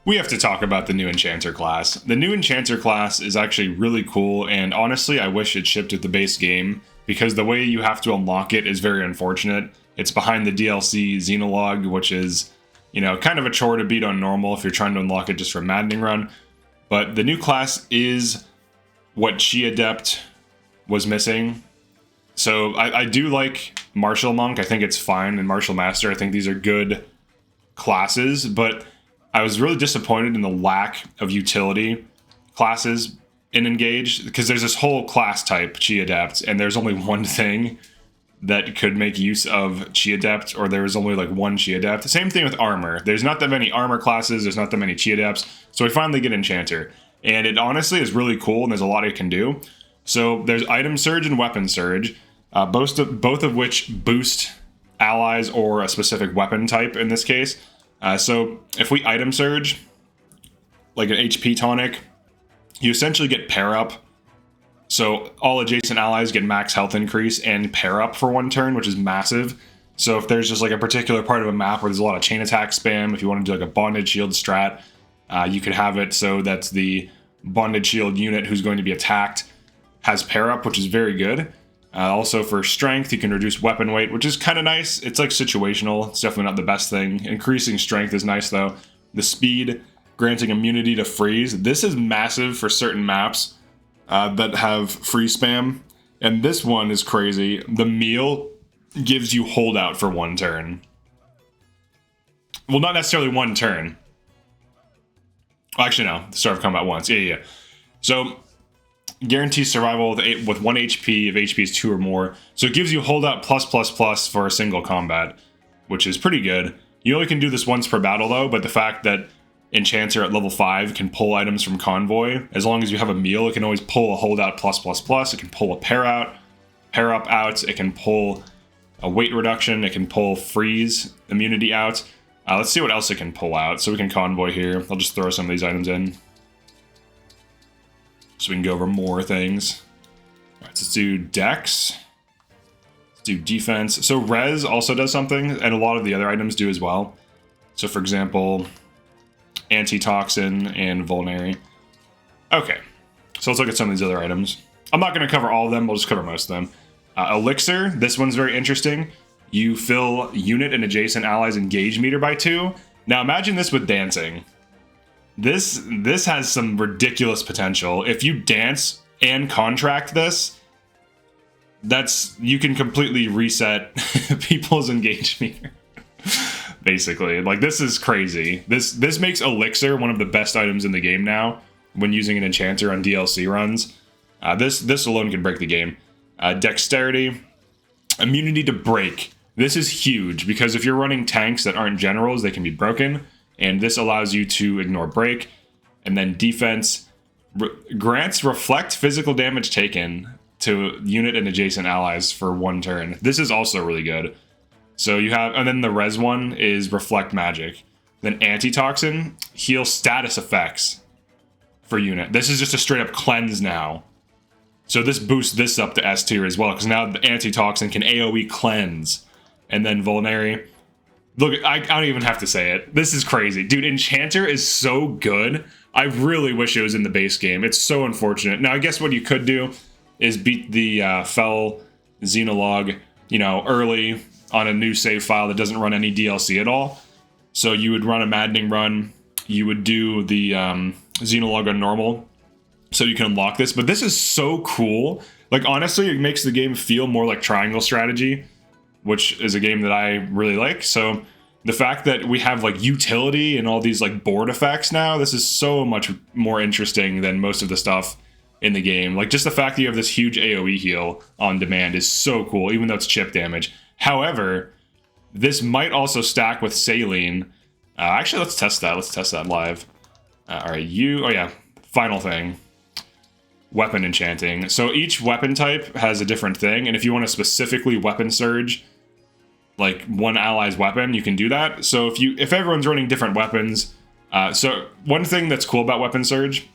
We have to talk about the new Enchanter class. The new Enchanter class is actually really cool, and honestly, I wish it shipped with the base game, because the way you have to unlock it is very unfortunate. It's behind the DLC Xenologue, which is, you know, kind of a chore to beat on normal if you're trying to unlock it just for Maddening run. But the new class is what Chi Adept was missing. So I do like Martial Monk. I think it's fine, and Martial Master. I think these are good classes, but I was really disappointed in the lack of utility classes in Engage, because there's this whole class type, Chi Adept, and there's only one thing that could make use of Chi Adept, or there's only like one Chi Adept. The same thing with Armor. There's not that many Armor classes, there's not that many Chi Adepts, so we finally get Enchanter. And it honestly is really cool, and there's a lot it can do. So there's Item Surge and Weapon Surge, both of which boost allies or a specific weapon type in this case. So if we Item Surge, like an HP tonic, you essentially get pair up. So all adjacent allies get max health increase and pair up for one turn, which is massive. So if there's just like a particular part of a map where there's a lot of chain attack spam, if you want to do like a bonded shield strat, you could have it so that the bonded shield unit who's going to be attacked has pair up, which is very good. Also for strength, you can reduce weapon weight, which is kind of nice. It's like situational. It's definitely not the best thing. Increasing strength is nice though. The speed, granting immunity to freeze. This is massive for certain maps that have free spam. And this one is crazy. The meal gives you holdout for one turn. Well, not necessarily one turn. Actually, no. Start of combat once. Yeah. So guarantees survival with 1 HP if HP is 2 or more. So it gives you holdout +++ for a single combat, which is pretty good. You only can do this once per battle though, but the fact that Enchanter at level 5 can pull items from Convoy, as long as you have a meal, it can always pull a holdout +++. It can pull a pair up out. It can pull a weight reduction. It can pull freeze immunity out. Let's see what else it can pull out. So we can Convoy here. I'll just throw some of these items in, so we can go over more things. All right, so let's do Dex. Let's do Defense. So Res also does something, and a lot of the other items do as well. So for example, Antitoxin and Vulnerary. Okay, so let's look at some of these other items. I'm not going to cover all of them, we'll just cover most of them. Elixir, this one's very interesting. You fill unit and adjacent allies engage meter by 2. Now imagine this with dancing. This has some ridiculous potential. If you dance and contract this, you can completely reset people's engage meter. Basically, like, this is crazy. This makes Elixir one of the best items in the game now when using an Enchanter on DLC runs. This alone can break the game. Dexterity, immunity to break. This is huge because if you're running tanks that aren't generals, they can be broken, and this allows you to ignore break. And then defense grants reflect physical damage taken to unit and adjacent allies for one turn. This is also really good. So you have, and then the res one is reflect magic. Then antitoxin, heal status effects for unit. This is just a straight up cleanse now. So this boosts this up to S tier as well, because now the antitoxin can AoE cleanse. And then Vulnerary. Look, I don't even have to say it. This is crazy. Dude, Enchanter is so good. I really wish it was in the base game. It's so unfortunate. Now, I guess what you could do is beat the Fell Xenologue, you know, early on a new save file that doesn't run any DLC at all. So you would run a Maddening run. You would do the Xenologue on normal, so you can unlock this. But this is so cool. Like, honestly, it makes the game feel more like Triangle Strategy, which is a game that I really like. So the fact that we have like utility and all these like board effects now, this is so much more interesting than most of the stuff in the game. Like, just the fact that you have this huge AoE heal on demand is so cool, even though it's chip damage. However, this might also stack with Saline. Actually, let's test that. Let's test that live. All right, oh yeah, final thing. Weapon enchanting. So each weapon type has a different thing, and if you want to specifically weapon surge like one ally's weapon, you can do that. So if everyone's running different weapons, so one thing that's cool about weapon surge,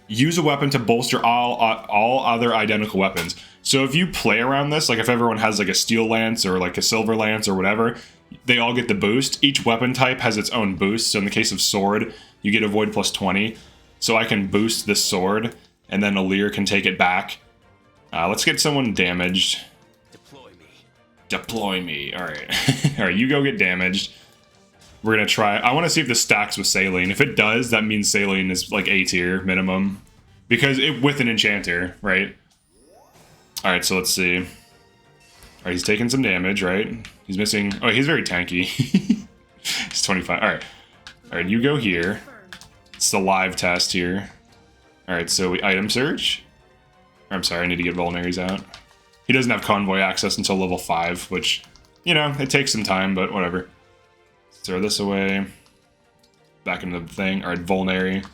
use a weapon to bolster all other identical weapons. So if you play around this, like if everyone has like a steel lance or like a silver lance or whatever, they all get the boost. Each weapon type has its own boost. So in the case of sword, you get avoid plus 20. So I can boost this sword, and then Alir can take it back. Let's get someone damaged. Deploy me. All right. All right, you go get damaged. We're going to try. I want to see if this stacks with Saline. If it does, that means Saline is like A tier minimum. Because with an Enchanter, right? All right, so let's see. All right, he's taking some damage, right? He's missing... Oh, he's very tanky. He's 25. All right. All right, you go here. It's the live test here. All right, so we item search. I'm sorry, I need to get Vulnaries out. He doesn't have Convoy access until level 5, which, you know, it takes some time, but whatever. Let's throw this away. Back into the thing. All right, Vulnary.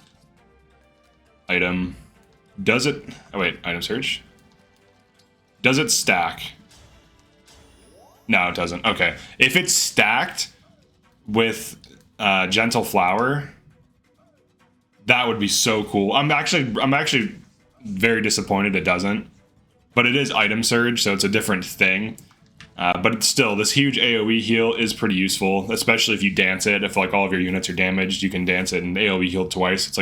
Item. Does it... Oh, wait. Item search. Does it stack? No, it doesn't. Okay. If it's stacked with Gentle Flower, that would be so cool. I'm actually very disappointed it doesn't. But it is item surge, so it's a different thing. But still, this huge AoE heal is pretty useful, especially if you dance it. If like all of your units are damaged, you can dance it and AoE heal twice.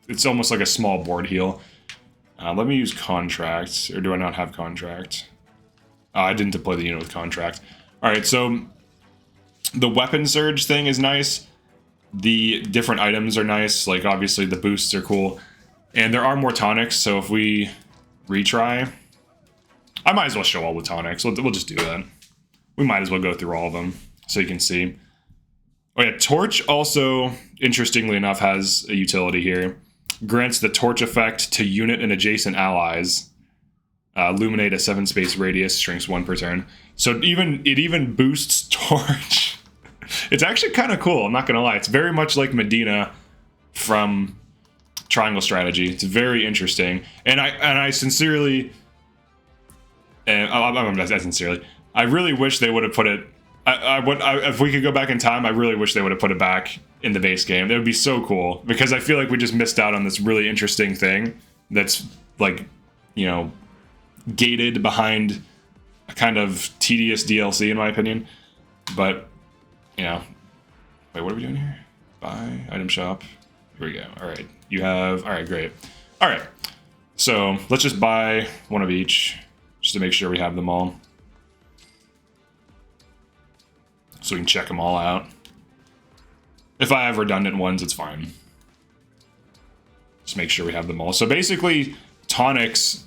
It's almost like a small board heal. Let me use contract, or do I not have contract? I didn't deploy the unit with contract. All right, so the weapon surge thing is nice. The different items are nice. Like obviously the boosts are cool, and there are more tonics. So if we retry. I might as well show all the tonics. We'll just do that. We might as well go through all of them so you can see. Oh yeah, Torch also, interestingly enough, has a utility here. Grants the Torch effect to unit and adjacent allies. Illuminate a 7-space radius, shrinks 1 per turn. So it even boosts Torch. It's actually kind of cool, I'm not going to lie. It's very much like Medina from Triangle Strategy. It's very interesting. And I sincerely... I really wish they would have put it. If we could go back in time, I really wish they would have put it back in the base game. That would be so cool because I feel like we just missed out on this really interesting thing that's like, you know, gated behind a kind of tedious DLC in my opinion. But, you know, wait, what are we doing here? Buy item shop. Here we go. All right, you have. All right, great. All right, so let's just buy one of each. Just to make sure we have them all. So we can check them all out. If I have redundant ones, it's fine. Just make sure we have them all. So basically, tonics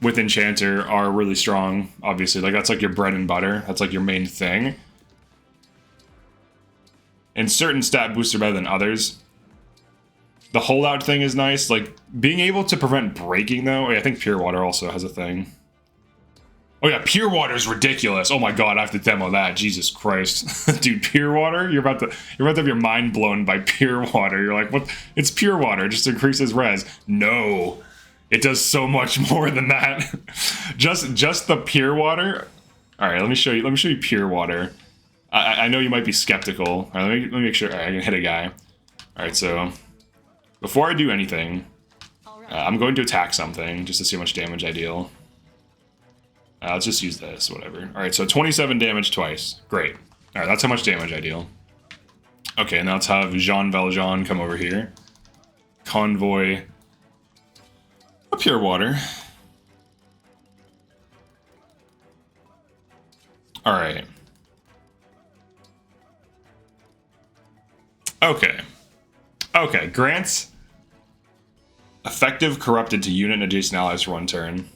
with Enchanter are really strong, obviously. Like, that's like your bread and butter. That's like your main thing. And certain stat boosts are better than others. The holdout thing is nice. Like, being able to prevent breaking, though. I think Pure Water also has a thing. Oh yeah, Pure Water is ridiculous. Oh my god, I have to demo that. Jesus Christ. Dude, Pure Water? You're about to have your mind blown by Pure Water. You're like, what? It's Pure Water, it just increases res. No. It does so much more than that. just the Pure Water. Alright, let me show you Pure Water. I know you might be skeptical. All right, let me make sure. Alright, I can hit a guy. Alright, so before I do anything, I'm going to attack something just to see how much damage I deal. Let's just use this, whatever. Alright, so 27 damage twice. Great. Alright, that's how much damage I deal. Okay, now let's have Jean Valjean come over here. Convoy. A Pure Water. Alright. Okay. Okay, grants effective corrupted to unit and adjacent allies for 1 turn.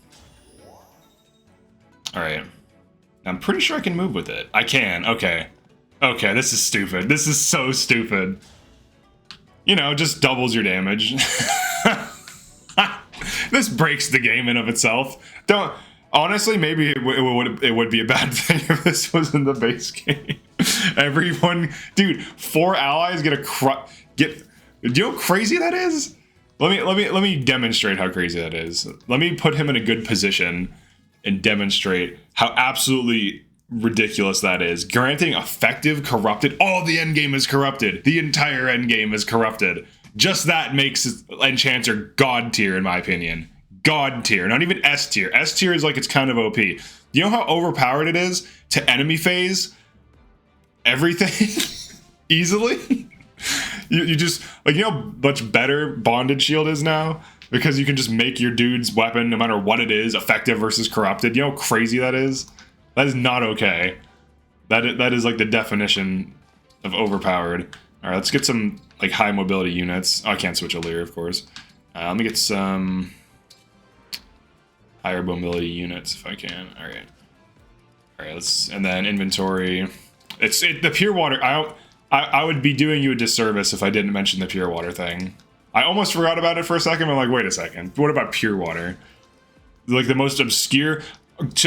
Alright. I'm pretty sure I can move with it. I can, okay. Okay, this is stupid. This is so stupid. You know, just doubles your damage. This breaks the game in of itself. Don't... Honestly, maybe it would be a bad thing if this was in the base game. Everyone... Dude, 4 allies get a... Do you know how crazy that is? Let me demonstrate how crazy that is. Let me put him in a good position and demonstrate how absolutely ridiculous that is. Granting effective corrupted. All the endgame is corrupted. The entire endgame is corrupted. Just that makes Enchanter god tier in my opinion. God tier, not even S tier. S tier is like it's kind of OP. You know how overpowered it is to enemy phase everything easily? you just, like, you know how much better Bonded Shield is now? Because you can just make your dude's weapon, no matter what it is, effective versus corrupted. You know how crazy that is? That is not okay. That is like the definition of overpowered. All right, let's get some like high mobility units. Oh, I can't switch a Lear, of course. Let me get some higher mobility units if I can. All right, and then inventory. The pure water. I would be doing you a disservice if I didn't mention the pure water thing. I almost forgot about it for a second. I'm like, wait a second. What about pure water? Like the most obscure.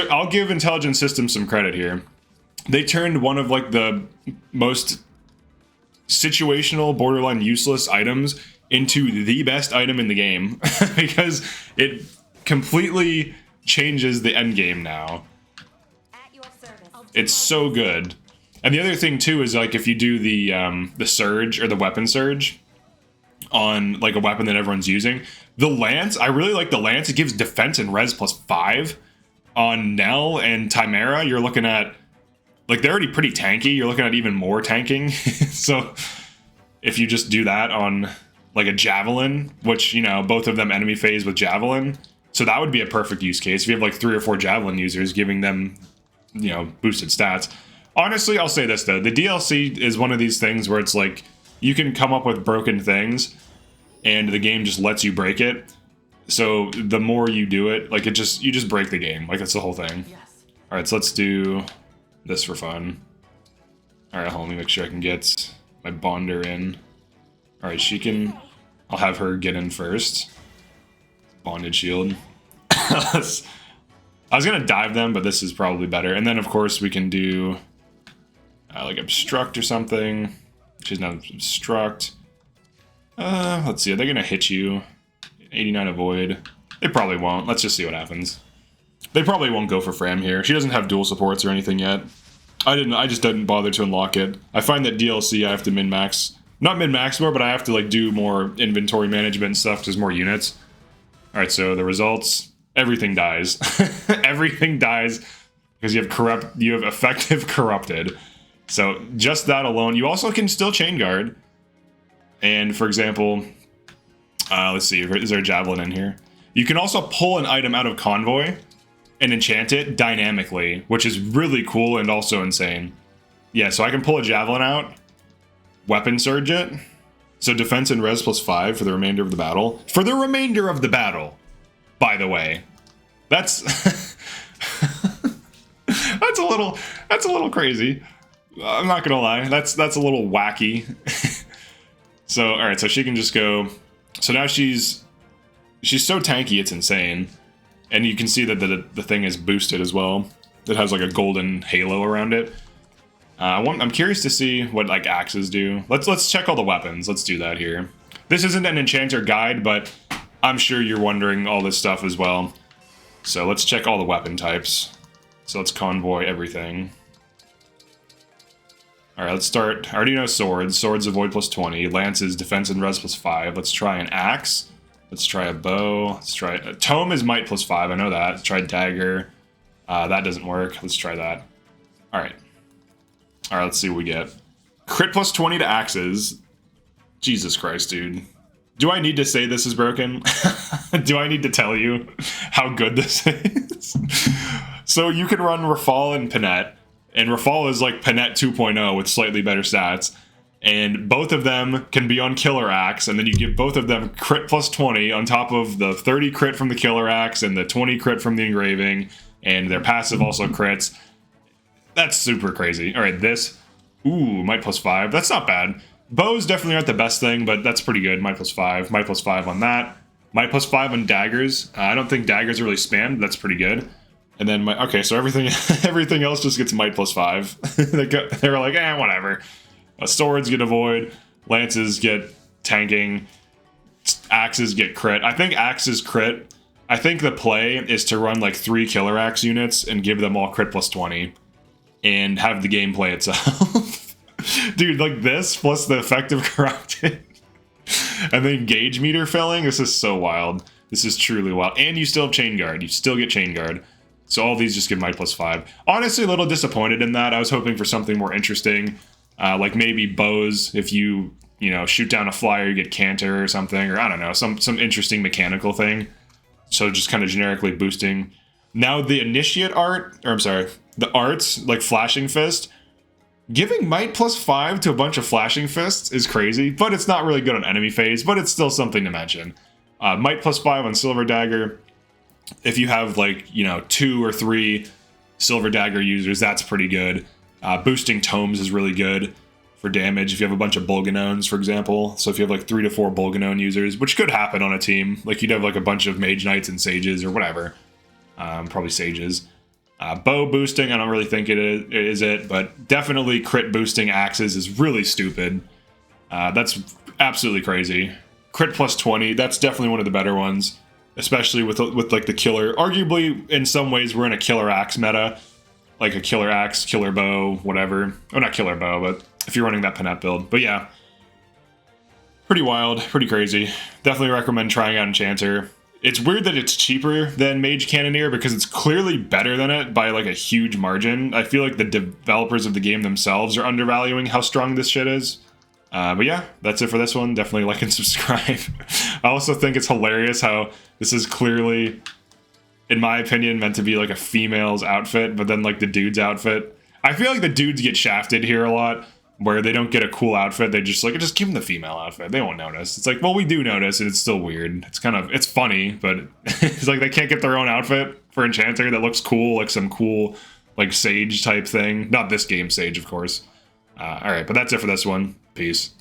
I'll give Intelligent Systems some credit here. They turned one of like the most situational, borderline useless items into the best item in the game because it completely changes the end game now. At your service. It's so good. And the other thing too is like if you do the surge or the weapon surge on like a weapon that everyone's using, the lance, I really like the lance. It gives defense and res +5 on Nell and Chimera. You're looking at like they're already pretty tanky. You're looking at even more tanking. So if you just do that on like a javelin, which, you know, both of them enemy phase with javelin, so that would be a perfect use case if you have like 3 or 4 javelin users, giving them, you know, boosted stats. Honestly, I'll say this though, the DLC is one of these things where it's like you can come up with broken things and the game just lets you break it. So the more you do it, like you just break the game. Like that's the whole thing. Yes. All right, so let's do this for fun. All right, hold on, let me make sure I can get my Bonder in. All right, I'll have her get in first. Bonded Shield. I was gonna dive them, but this is probably better. And then of course we can do like obstruct or something. She's not obstruct. Let's see, are they gonna hit you? 89 avoid. They probably won't. Let's just see what happens. They probably won't go for Fram here. She doesn't have dual supports or anything yet. I just didn't bother to unlock it. I find that DLC I have to min-max. Not min-max more, but I have to like do more inventory management and stuff. There's more units. Alright, so the results. Everything dies. Everything dies because you have effective corrupted. So just that alone. You also can still chain guard. And for example, let's see, is there a javelin in here? You can also pull an item out of convoy and enchant it dynamically, which is really cool and also insane. Yeah, so I can pull a javelin out, weapon surge it, so defense and res +5 for the remainder of the battle. For the remainder of the battle, by the way. That's that's a little crazy. I'm not gonna lie, that's a little wacky. So all right, so she can just go. So now she's so tanky, it's insane. And you can see that the thing is boosted as well. It has like a golden halo around it. I'm curious to see what like axes do. Let's check all the weapons. Let's do that here. This isn't an Enchanter guide, but I'm sure you're wondering all this stuff as well. So let's check all the weapon types. So let's convoy everything. All right, let's start. I already know swords. Swords avoid +20. Lances defense and res +5. Let's try an axe. Let's try a bow. Let's try tome is might +5. I know that. Let's try dagger. That doesn't work. Let's try that. All right. All right. Let's see what we get. Crit +20 to axes. Jesus Christ, dude. Do I need to say this is broken? Do I need to tell you how good this is? So you can run Rafal and Panette, and Rafal is like Panette 2.0 with slightly better stats. And both of them can be on Killer Axe, and then you give both of them crit +20 on top of the 30 crit from the Killer Axe and the 20 crit from the engraving, and their passive also crits. That's super crazy. All right, this. Ooh, might +5. That's not bad. Bows definitely aren't the best thing, but that's pretty good. Might +5. Might +5 on that. Might +5 on daggers. I don't think daggers are really spammed. That's pretty good. And then okay, so everything else just gets might +5. They were like, whatever. Swords get avoid, lances get tanking, axes get crit. I think axes crit. I think the play is to run like 3 Killer Axe units and give them all crit +20 and have the game play itself. Dude, like this plus the effective corrupted and then gauge meter filling. This is so wild. This is truly wild. And you still have chain guard. You still get chain guard. So all these just give might +5. Honestly, a little disappointed in that. I was hoping for something more interesting. Like maybe bows, if you you know, shoot down a flyer, you get Canter or something, or I don't know, some interesting mechanical thing. So just kind of generically boosting. Now the initiate art, or I'm sorry, the arts, like Flashing Fist, giving might +5 to a bunch of Flashing Fists is crazy, but it's not really good on enemy phase, but it's still something to mention. Might +5 on Silver Dagger. If you have like, you know, 2 or 3 Silver Dagger users, that's pretty good. Boosting Tomes is really good for damage if you have a bunch of Bolganones, for example. So if you have like 3 to 4 Bolganone users, which could happen on a team, like you'd have like a bunch of Mage Knights and Sages or whatever. Probably Sages. Bow boosting, I don't really think it is it, but definitely crit boosting axes is really stupid. That's absolutely crazy. Crit +20, that's definitely one of the better ones, especially with like the killer. Arguably, in some ways, we're in a killer axe meta, like a killer axe, killer bow, whatever. Oh, not killer bow, but if you're running that Panette build. But yeah, pretty wild, pretty crazy. Definitely recommend trying out Enchanter. It's weird that it's cheaper than Mage Cannoneer because it's clearly better than it by like a huge margin. I feel like the developers of the game themselves are undervaluing how strong this shit is. But yeah, that's it for this one. Definitely like and subscribe. I also think it's hilarious how this is clearly, in my opinion, meant to be like a female's outfit, but then like the dude's outfit. I feel like the dudes get shafted here a lot, where they don't get a cool outfit. They just like, just give them the female outfit. They won't notice. It's like, well, we do notice, and it's still weird. It's kind of, it's funny, but it's like they can't get their own outfit for Enchanter that looks cool, like some cool, like Sage type thing. Not this game Sage, of course. All right, but that's it for this one. Peace.